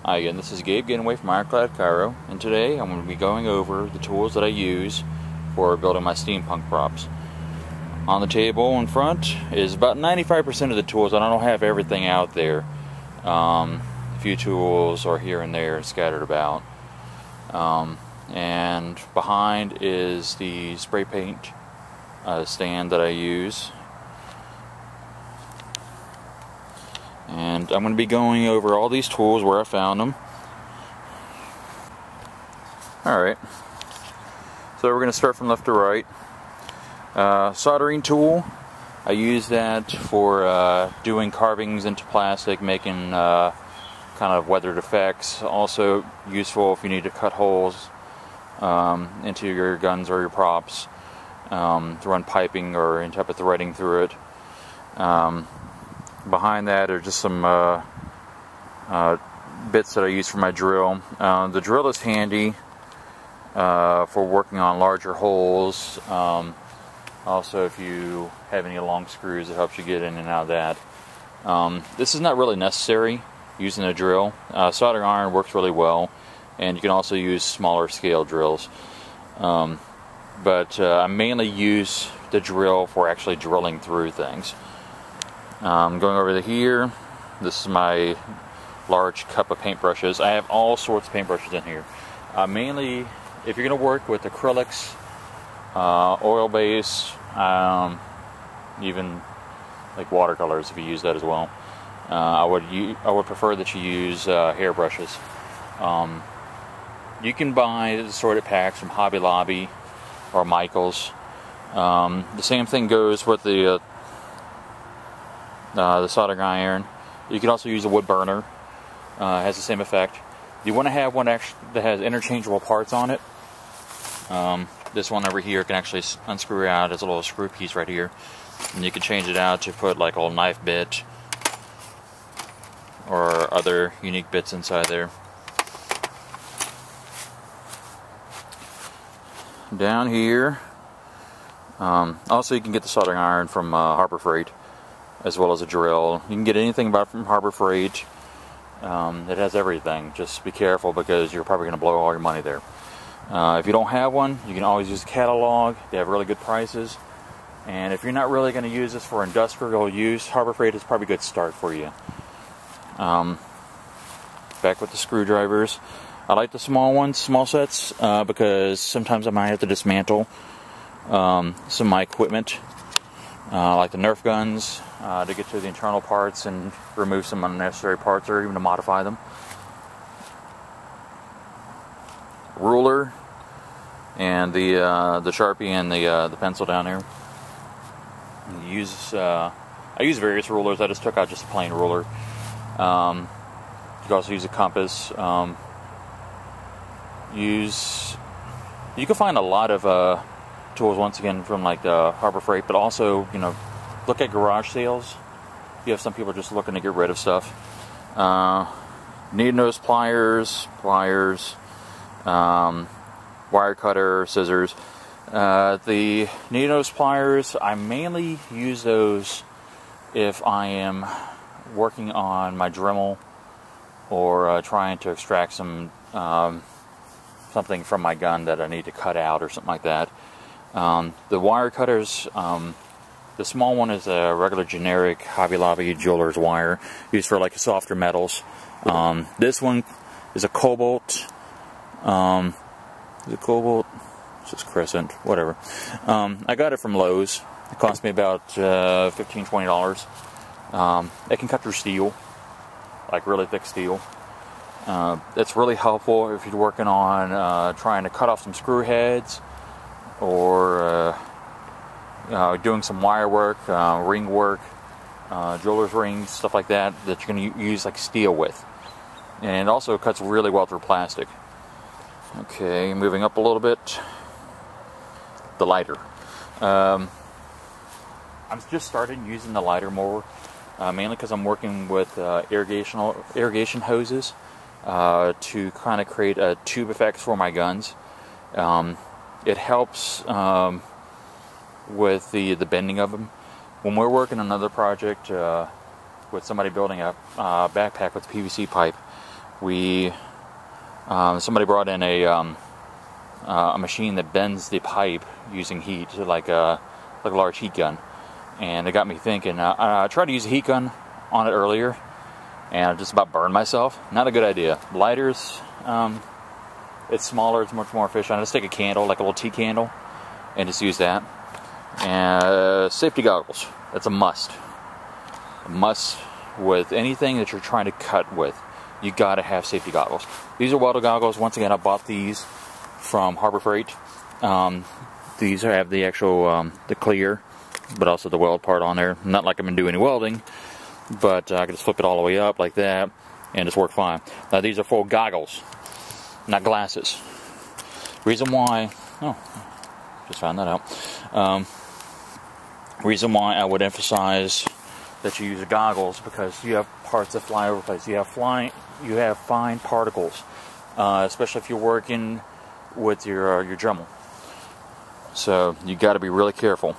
Hi again, this is Gabe getting away from Ironclad, Cairo, and today I'm going to be going over the tools that I use for building my steampunk props. On the table in front is about 95% of the tools, and I don't have everything out there. A few tools are here and there scattered about. And behind is the spray paint stand that I use. And I'm going to be going over all these tools where I found them. Alright, so we're going to start from left to right. Soldering tool, I use that for doing carvings into plastic, making kind of weathered effects. Also useful if you need to cut holes into your guns or your props, to run piping or any type of threading through it. Behind that are just some bits that I use for my drill. The drill is handy for working on larger holes. Also, if you have any long screws, it helps you get in and out of that. This is not really necessary using a drill. Soldering iron works really well, and you can also use smaller scale drills. But I mainly use the drill for actually drilling through things. Going over to here, this is my large cup of paintbrushes. I have all sorts of paintbrushes in here. Mainly, if you're going to work with acrylics, oil base, even like watercolors, if you use that as well, I would prefer that you use hair brushes. You can buy the assorted packs from Hobby Lobby or Michaels. The same thing goes with the soldering iron. You can also use a wood burner. It has the same effect. You want to have one that has interchangeable parts on it. This one over here can actually unscrew out as a little screw piece right here, and you can change it out to put like a little knife bit or other unique bits inside there. Down here, also you can get the soldering iron from Harbor Freight, as well as a drill. You can get anything about from Harbor Freight. It has everything. Just be careful because you're probably going to blow all your money there. If you don't have one, you can always use a catalog. They have really good prices. And if you're not really going to use this for industrial use, Harbor Freight is probably a good start for you. Back with the screwdrivers. I like the small ones, small sets, because sometimes I might have to dismantle some of my equipment, like the Nerf guns, to get to the internal parts and remove some unnecessary parts or even to modify them. Ruler and the Sharpie and the pencil down there. I use various rulers. I just took out just a plain ruler. You can also use a compass. You can find a lot of tools once again from like the Harbor Freight, but also, you know, look at garage sales. You have some people just looking to get rid of stuff. Needle nose pliers, wire cutter, scissors. The needle nose pliers, I mainly use those if I am working on my Dremel or trying to extract some something from my gun that I need to cut out or something like that. The wire cutters, the small one is a regular generic Hobby Lobby jeweler's wire used for like softer metals. This one is a cobalt. Is it cobalt? It's just crescent, whatever. I got it from Lowe's. It cost me about $15–20. It can cut through steel, like really thick steel. It's really helpful if you're working on trying to cut off some screw heads or doing some wire work, ring work, jeweler's rings, stuff like that you're going to use like steel with. And it also cuts really well through plastic. Okay, moving up a little bit. The lighter. I'm just starting using the lighter more, mainly because I'm working with irrigation hoses to kind of create a tube effect for my guns. It helps with the bending of them. When we're working on another project with somebody building a backpack with PVC pipe, somebody brought in a machine that bends the pipe using heat, like a large heat gun, and it got me thinking. I tried to use a heat gun on it earlier, and I just about burned myself. Not a good idea. Lighters, it's smaller, it's much more efficient. I just take a candle, like a little tea candle, and just use that. And safety goggles, that's a must. A must with anything that you're trying to cut with. You gotta have safety goggles. These are welded goggles. Once again, I bought these from Harbor Freight. These have the actual the clear, but also the weld part on there. Not like I'm gonna do any welding, but I can just flip it all the way up like that and just work fine. Now these are full goggles, not glasses. Reason why, oh, just found that out. Reason why I would emphasize that you use goggles, because you have parts that fly over the place. You have fine particles, especially if you're working with your Dremel. So you got to be really careful.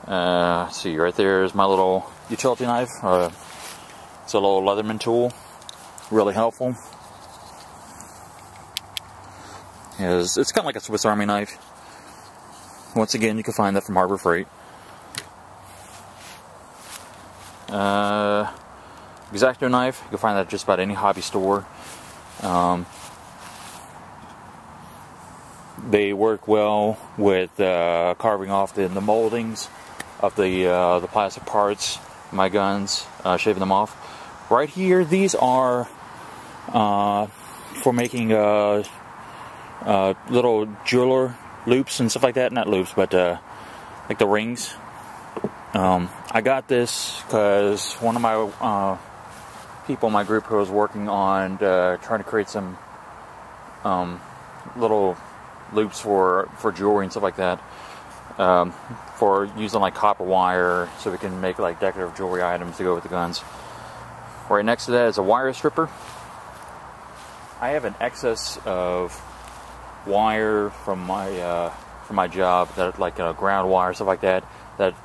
See, right there is my little utility knife. It's a little Leatherman tool, really helpful. It's kind of like a Swiss Army knife. Once again, you can find that from Harbor Freight. X-Acto knife, you can find that at just about any hobby store. They work well with carving off the moldings of the plastic parts, my guns, shaving them off. Right here, these are for making little jeweler loops and stuff like that. Not loops, but like the rings. I got this because one of my people in my group who was working on trying to create some little loops for jewelry and stuff like that, for using like copper wire, so we can make like decorative jewelry items to go with the guns. Right next to that is a wire stripper. I have an excess of wire from my job, that like ground wire, stuff like that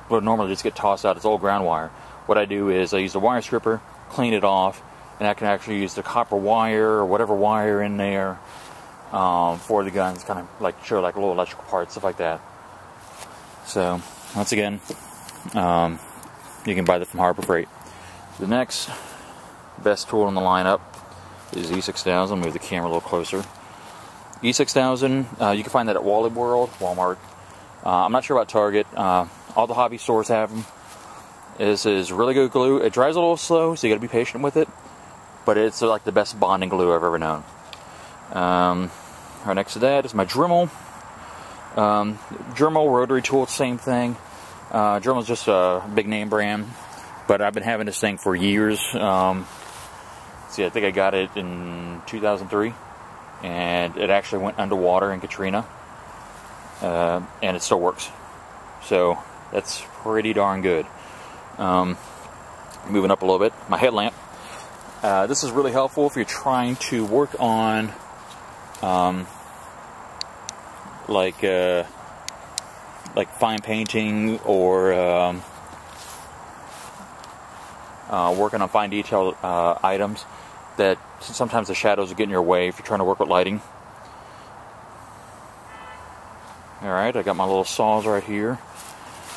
would normally just get tossed out as old ground wire. What I do is I use the wire stripper, clean it off, and I can actually use the copper wire or whatever wire in there for the guns, kind of like show like little electrical parts, stuff like that. So once again, you can buy that from Harbor Freight. The next best tool in the lineup is E6000. Move the camera a little closer. E6000, you can find that at Wally World, Walmart. I'm not sure about Target. All the hobby stores have them. This is really good glue. It dries a little slow, so you got to be patient with it. But it's like the best bonding glue I've ever known. Right next to that is my Dremel. Dremel rotary tool, same thing. Dremel's just a big name brand, but I've been having this thing for years. See, I think I got it in 2003, and it actually went underwater in Katrina, and it still works. So that's pretty darn good. Moving up a little bit, my headlamp. This is really helpful if you're trying to work on like fine painting, or working on fine detail items that sometimes the shadows will get in your way if you're trying to work with lighting. Alright, I got my little saws right here.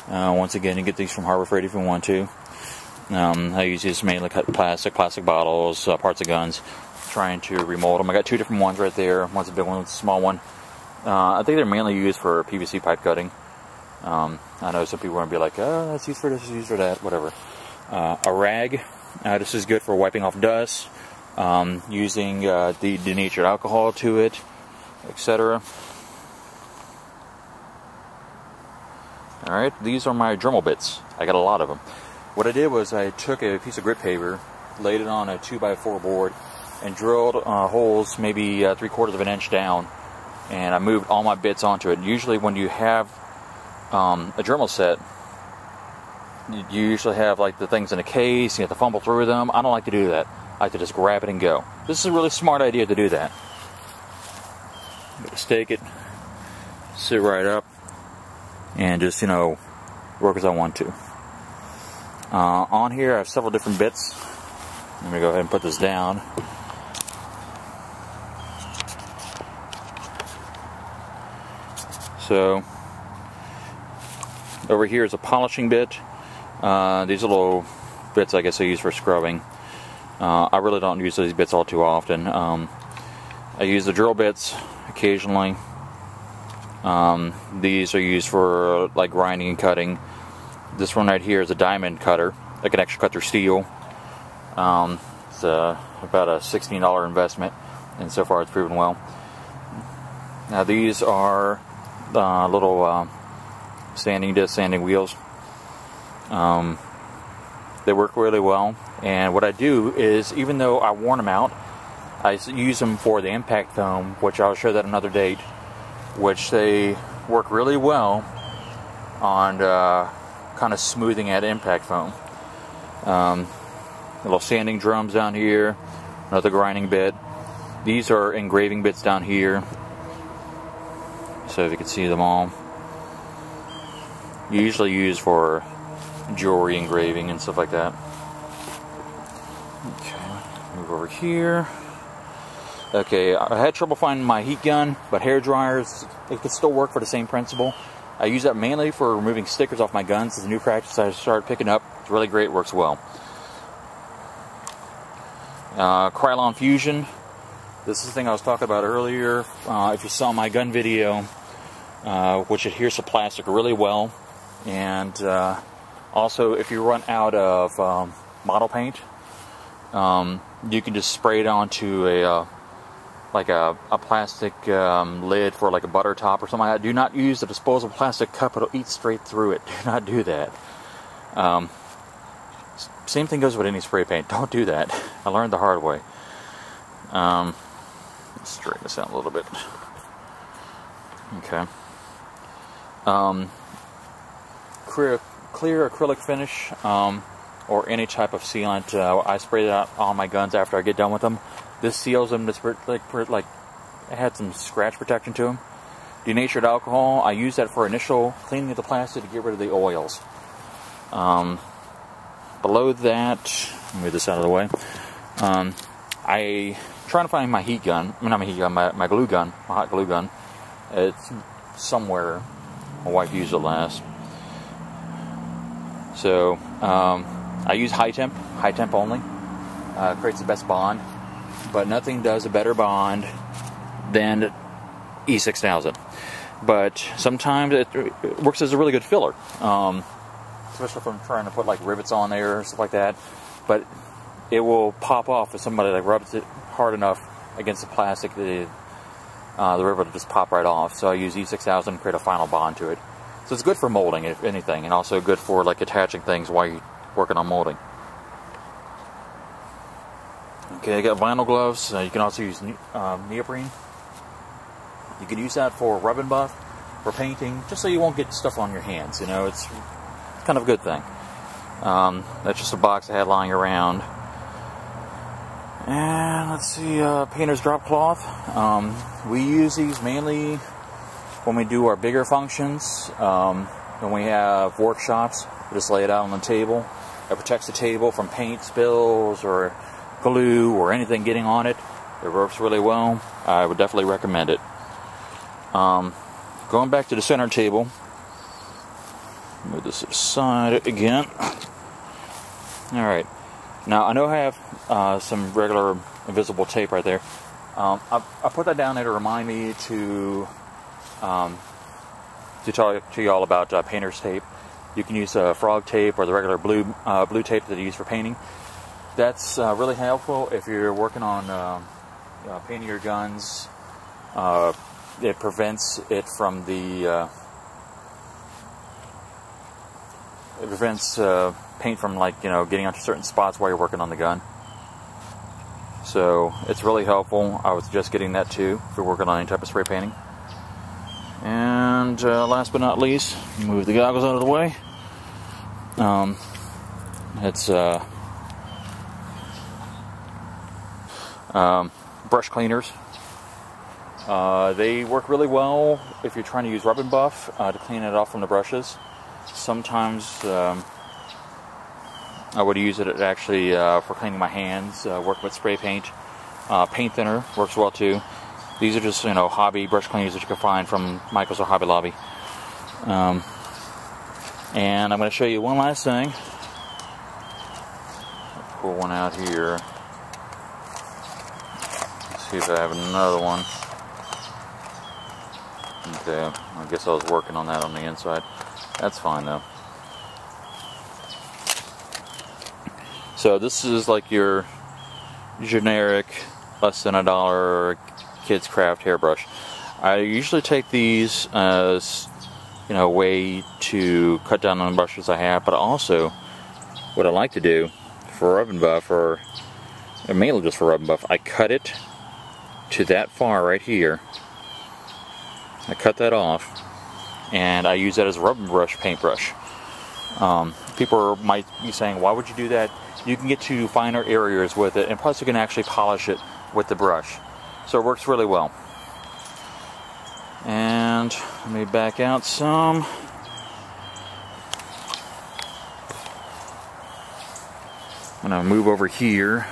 Once again, you get these from Harbor Freight if you want to. I use these mainly cut plastic bottles, parts of guns, trying to remold them. I got two different ones right there. One's a big one, one's a small one. I think they're mainly used for PVC pipe cutting. I know some people are going to be like, oh, that's used for this, that's used for that, whatever. A rag. This is good for wiping off dust, using the denatured alcohol to it, etc. Alright, these are my Dremel Bits. I got a lot of them. What I did was I took a piece of grit paper, laid it on a 2x4 board, and drilled holes maybe 3/4 of an inch down, and I moved all my bits onto it. Usually when you have a Dremel set, you usually have like the things in a case, you have to fumble through them. I don't like to do that. I like to just grab it and go. This is a really smart idea to do that. Stake it, sit right up, and just, you know, work as I want to. On here I have several different bits. Let me go ahead and put this down. So over here is a polishing bit. These little bits I guess I use for scrubbing. I really don't use these bits all too often. I use the drill bits occasionally. These are used for like grinding and cutting. This one right here is a diamond cutter that can actually cut through steel. It's about a $16 investment, and so far it's proven well. Now these are little sanding wheels. They work really well, and what I do is, even though I worn them out, I use them for the impact foam, which I'll show that another date, which they work really well on kind of smoothing that impact foam. Little sanding drums down here, another grinding bit. These are engraving bits down here, so if you can see them all. Usually used for jewelry engraving and stuff like that. Okay, move over here. Okay, I had trouble finding my heat gun, but hair dryers, it can still work for the same principle. I use that mainly for removing stickers off my guns. It's a new practice I started picking up. It's really great, works well. Krylon Fusion. This is the thing I was talking about earlier. If you saw my gun video, which adheres to plastic really well. And also, if you run out of model paint, you can just spray it onto a plastic lid for like a butter top or something like that. Do not use the disposable plastic cup, it'll eat straight through it. Do not do that. Same thing goes with any spray paint. Don't do that. I learned the hard way. Let's straighten this out a little bit. Okay. Clear acrylic finish, or any type of sealant. I spray that on my guns after I get done with them. This seals them. It's like it had some scratch protection to them. Denatured alcohol. I use that for initial cleaning of the plastic to get rid of the oils. Below that, let me move this out of the way. I trying to find my heat gun. Not my heat gun. My glue gun. My hot glue gun. It's somewhere. My wife used it last. So I use high temp only. Creates the best bond, but nothing does a better bond than E6000. But sometimes it works as a really good filler, especially if I'm trying to put like rivets on there or stuff like that. But it will pop off if somebody like rubs it hard enough against the plastic. The rivet will just pop right off. So I use E6000 to create a final bond to it. So it's good for molding, if anything, and also good for like attaching things while you're working on molding. Okay, I got vinyl gloves. You can also use neoprene. You can use that for rub and buff, for painting, just so you won't get stuff on your hands. You know, it's kind of a good thing. That's just a box I had lying around. And let's see, painter's drop cloth. We use these mainly when we do our bigger functions, when we have workshops. We just lay it out on the table. It protects the table from paint spills or glue or anything getting on it. It works really well. I would definitely recommend it. Going back to the center table, move this aside again. Alright, now I know I have some regular invisible tape right there. I put that down there to remind me to talk to you all about painter's tape. You can use frog tape or the regular blue tape that you use for painting. That's really helpful if you're working on painting your guns. It prevents it from the paint from, like, you know, getting onto certain spots while you're working on the gun. So it's really helpful. I was just getting that too if you're working on any type of spray painting. And last but not least, move the goggles out of the way. It's brush cleaners. They work really well if you're trying to use rub and buff to clean it off from the brushes. Sometimes I would use it actually for cleaning my hands, working with spray paint. Paint thinner works well too. These are just, you know, hobby brush cleaners that you can find from Michael's or Hobby Lobby. And I'm going to show you one last thing. I'll pull one out here. Let's see if I have another one. Okay, I guess I was working on that on the inside. That's fine though. So this is like your generic, less than $1 kids craft hairbrush. I usually take these as, you know, a way to cut down on the brushes I have, but also what I like to do for rub and buff, or mainly just for rub and buff, I cut it to that far right here. I cut that off, and I use that as a rub and brush paintbrush. People might be saying, why would you do that? You can get to finer areas with it, and plus you can actually polish it with the brush. So it works really well. And let me back out some. I'm going to move over here.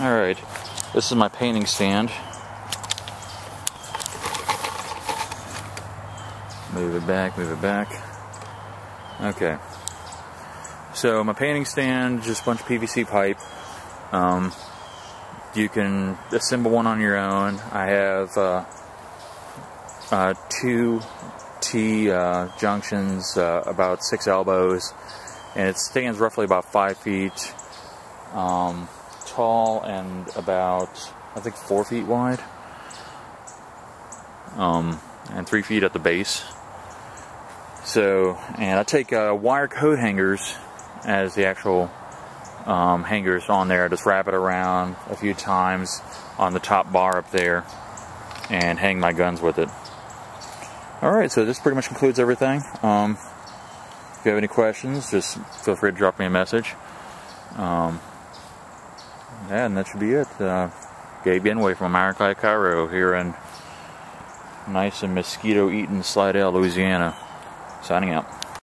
Alright, this is my painting stand. Move it back, move it back. Okay. So my painting stand, just a bunch of PVC pipe. You can assemble one on your own. I have 2 T junctions, about 6 elbows, and it stands roughly about 5 feet tall and about, I think, 4 feet wide, and 3 feet at the base. So, and I take wire coat hangers as the actual hangers on there. Just wrap it around a few times on the top bar up there and hang my guns with it. Alright, so this pretty much concludes everything. If you have any questions, just feel free to drop me a message. Yeah, and that should be it. Gabe Inway from Ironclad, Cairo, here in nice and mosquito-eaten Slidell, Louisiana. Signing out.